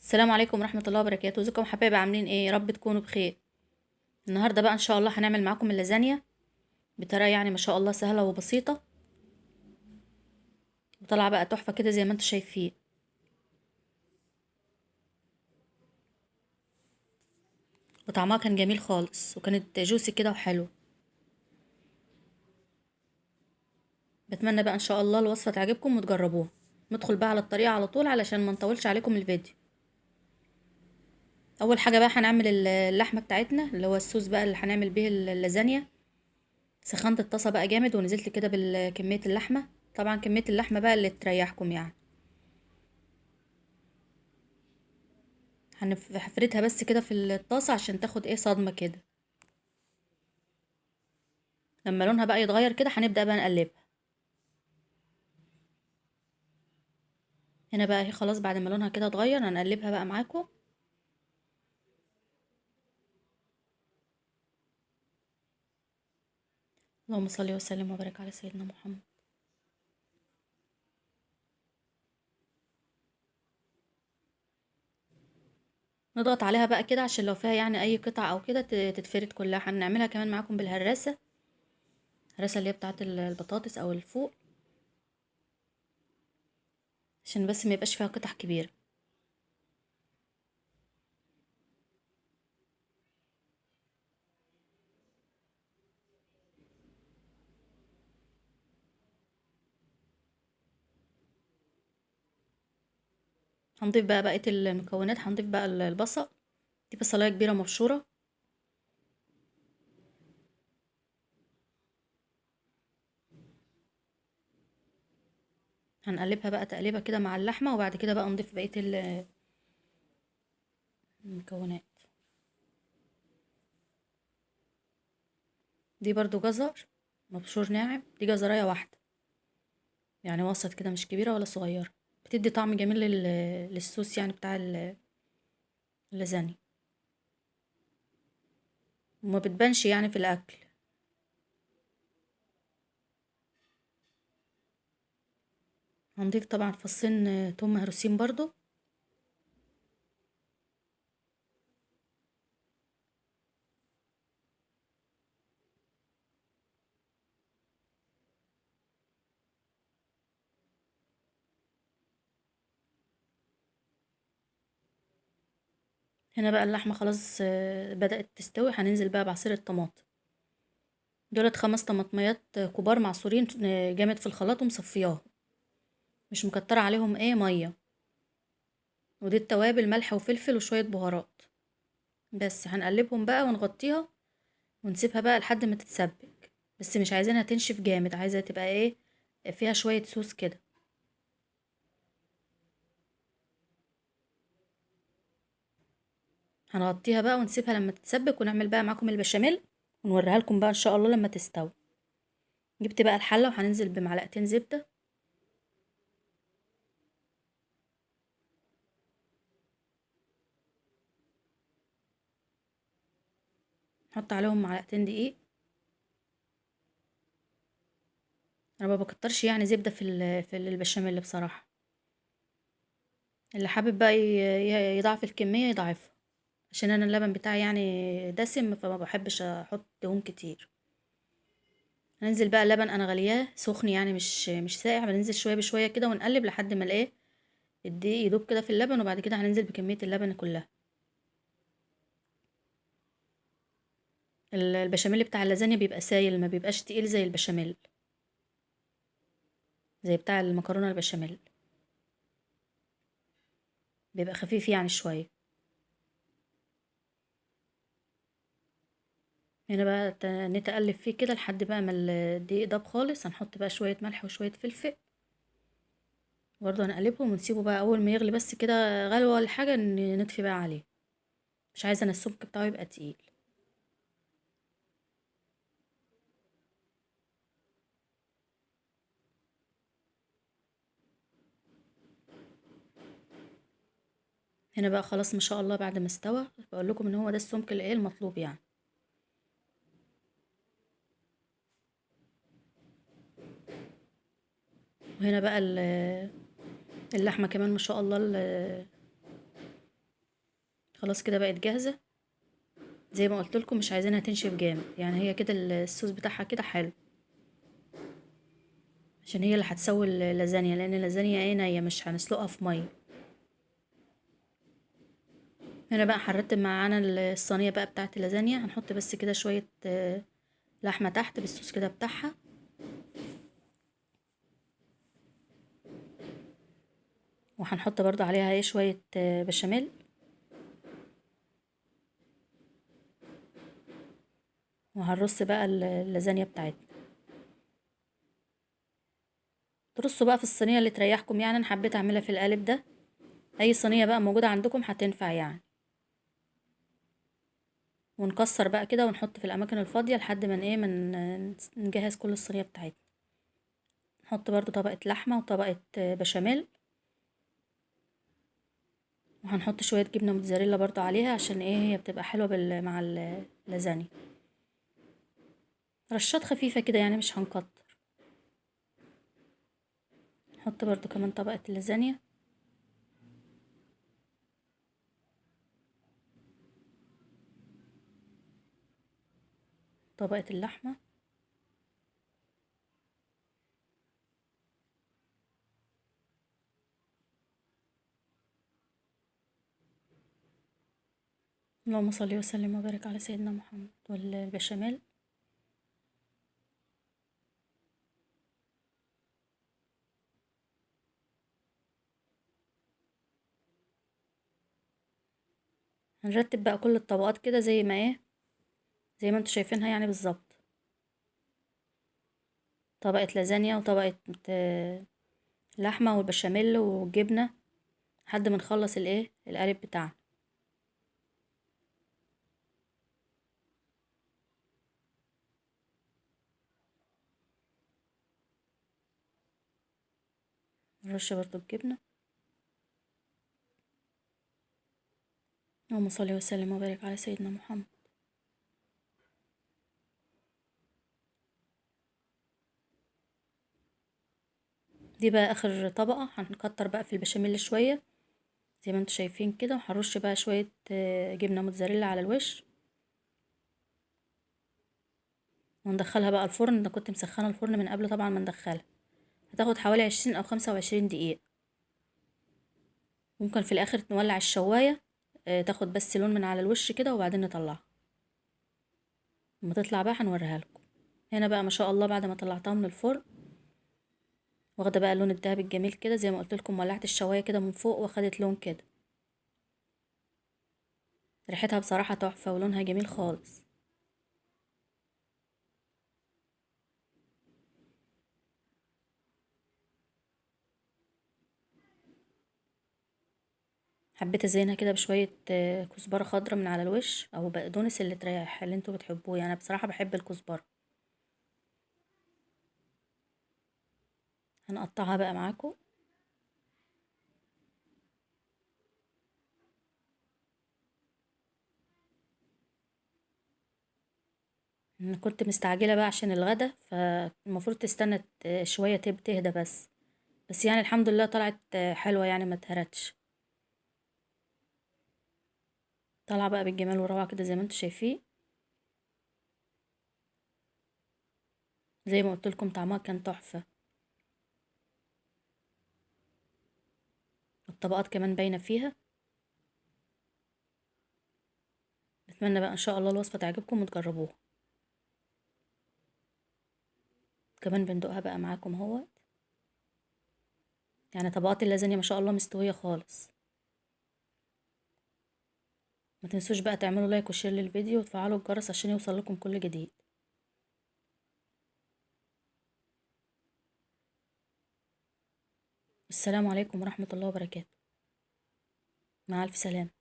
السلام عليكم ورحمة الله وبركاته. ازيكم حبايبي؟ عاملين ايه؟ يا رب تكونوا بخير. النهارده بقى ان شاء الله هنعمل معاكم اللازانيا بطريقة يعني ما شاء الله سهلة وبسيطة، وطالعة بقى تحفة كده زي ما انتم شايفين. وطعمها كان جميل خالص، وكانت جوسي كده وحلو. بتمنى بقى ان شاء الله الوصفة تعجبكم وتجربوها. ندخل بقى على الطريقة على طول علشان ما نطولش عليكم الفيديو. اول حاجة بقى هنعمل اللحمة بتاعتنا اللي هو الصوص بقى اللي هنعمل بيه اللازانيا. سخنت الطاسة بقى جامد ونزلت كده بكمية اللحمة. طبعا كمية اللحمة بقى اللي تريحكم يعني. هفردها بس كده في الطاسة عشان تاخد ايه صدمة كده. لما لونها بقى يتغير كده هنبدأ بقى نقلبها. هنا بقى اهي خلاص بعد ما لونها كده اتغير هنقلبها بقى معاكم. اللهم صل وسلم وبارك على سيدنا محمد. نضغط عليها بقى كده عشان لو فيها يعني اي قطع او كده تتفرد كلها. هنعملها كمان معاكم بالهراسة، الهراسة اللي هي بتاعت البطاطس او الفوق، عشان بس ما يبقاش فيها قطع كبيرة. هنضيف بقى بقية المكونات. هنضيف بقى البصل. دي بصلاية كبيرة مبشورة. هنقلبها بقى تقليبة كده مع اللحمة، وبعد كده بقى نضيف بقية المكونات. دي برضو جزر مبشور ناعم، دي جزراية واحدة يعني وسط كده، مش كبيرة ولا صغيرة. بتدي طعم جميل للصوص يعني بتاع اللازانيا، وما بتبانش يعني في الأكل. هنضيف طبعا فصين توم مهروسين برضو. هنا بقى اللحمة خلاص بدأت تستوي. هننزل بقى بعصير الطماطم. دولت 5 طماطميات كبار معصورين جامد في الخلاط ومصفياهم، مش مكترة عليهم ايه مية. ودي التوابل ملح وفلفل وشوية بهارات. بس هنقلبهم بقى ونغطيها ونسيبها بقى لحد ما تتسبك. بس مش عايزينها تنشف جامد، عايزة تبقى ايه فيها شوية صوص كده. هنغطيها بقى ونسيبها لما تتسبك، ونعمل بقى معاكم البشاميل ونوريها لكم بقى ان شاء الله لما تستوي. جبت بقى الحلة وهننزل بمعلقتين زبدة. نحط عليهم معلقتين دقيق. انا ما بكترش يعني زبدة في البشاميل بصراحة. اللي حابب بقى يضاعف الكمية يضاعفها، عشان انا اللبن بتاعي يعني دسم فما بحبش احط دهون كتير. هننزل بقى اللبن انا غلياه سخن يعني مش ساقع. بننزل شويه بشويه كده ونقلب لحد ما الايه الدقيق يدوب كده في اللبن، وبعد كده هننزل بكميه اللبن كلها. البشاميل بتاع اللازانيا بيبقى سايل، ما بيبقاش تقيل زي البشاميل، زي بتاع المكرونه البشاميل. بيبقى خفيف يعني شويه. هنا بقى نتقلب فيه كده لحد بقى ما الدقيق داب خالص. هنحط بقى شويه ملح وشويه فلفل. برضه هنقلبهم ونسيبه بقى اول ما يغلي بس كده غلوه ولا حاجه نطفي بقى عليه. مش عايزه انا السمك بتاعه يبقى تقيل. هنا بقى خلاص ما شاء الله بعد ما استوى. بقول لكم ان هو ده السمك الايه المطلوب يعني. وهنا بقى اللحمه كمان ما شاء الله خلاص كده بقت جاهزة. زي ما قلت لكم مش عايزينها تنشف جامد، يعني هي كده الصوص بتاعها كده حلو، عشان هي اللي هتسوي اللازانيا، لان اللازانيا ايه نية مش هنسلقها في ميه. هنا بقى هنرتب معانا الصينيه بقى بتاعه اللازانيا. هنحط بس كده شويه لحمه تحت بالصوص كده بتاعها، وهنحط برضو عليها ايه شويه بشاميل، وهنرص بقى اللازانيا بتاعتنا. ترصوا بقى في الصينيه اللي تريحكم، يعني انا حبيت اعملها في القالب ده، اي صينيه بقى موجوده عندكم هتنفع يعني. ونكسر بقى كده ونحط في الاماكن الفاضيه لحد ما ايه من نجهز كل الصينيه بتاعتنا. نحط برضو طبقه لحمه وطبقه بشاميل، وهنحط شويه جبنه موتزاريلا برضو عليها، عشان ايه هي بتبقى حلوه مع اللازانيا. رشات خفيفه كده يعني مش هنكتر. نحط برضو كمان طبقه اللازانيا، طبقه اللحمه، اللهم صل وسلم وبارك على سيدنا محمد، والبشاميل. هنرتب بقى كل الطبقات كده زي ما ايه، زي ما انتوا شايفينها يعني بالظبط. طبقة لازانيا وطبقة لحمة والبشاميل والجبنة، لحد ما نخلص الايه القالب بتاعنا. نرش برضو الجبنة. اللهم صل وسلم وبارك على سيدنا محمد. دي بقى اخر طبقة. هنكتر بقى في البشاميل شوية زي ما انتوا شايفين كده، وهنرش بقى شوية جبنة موتزاريلا على الوش، وندخلها بقى الفرن. انا كنت مسخنة الفرن من قبل طبعا ما ندخلها، هتاخد حوالي 20 او 25 دقيقة. ممكن في الاخر نولع الشواية تاخد بس لون من على الوش كده، وبعدين نطلعها. لما تطلع بقى هنوريها لكم. هنا بقى ما شاء الله بعد ما طلعتها من الفرن، واخده بقى اللون الدهبي الجميل كده، زي ما قلت لكم ولعت الشوايه كده من فوق واخدت لون كده. ريحتها بصراحه تحفه ولونها جميل خالص. حبيت ازينها كده بشويه كزبره خضراء من على الوش، او بقدونس اللي تريح اللي انتوا بتحبوه، يعني بصراحه بحب الكزبره. هنقطعها بقى معاكم. انا كنت مستعجله بقى عشان الغدا، فالمفروض تستنى شويه تهدى بس يعني الحمد لله طلعت حلوه يعني ما اتهرتش. طالعه بقى بالجمال والروعه كده زي ما انتوا شايفين. زي ما قلت لكم طعمها كان تحفه. الطبقات كمان باينه فيها. اتمنى بقى ان شاء الله الوصفه تعجبكم وتجربوها. كمان بندوقها بقى معاكم اهو. يعني طبقات اللازانيا ما شاء الله مستويه خالص. ما تنسوش بقى تعملوا لايك وشير للفيديو وتفعلوا الجرس عشان يوصل لكم كل جديد. السلام عليكم ورحمه الله وبركاته. مع الف سلامه.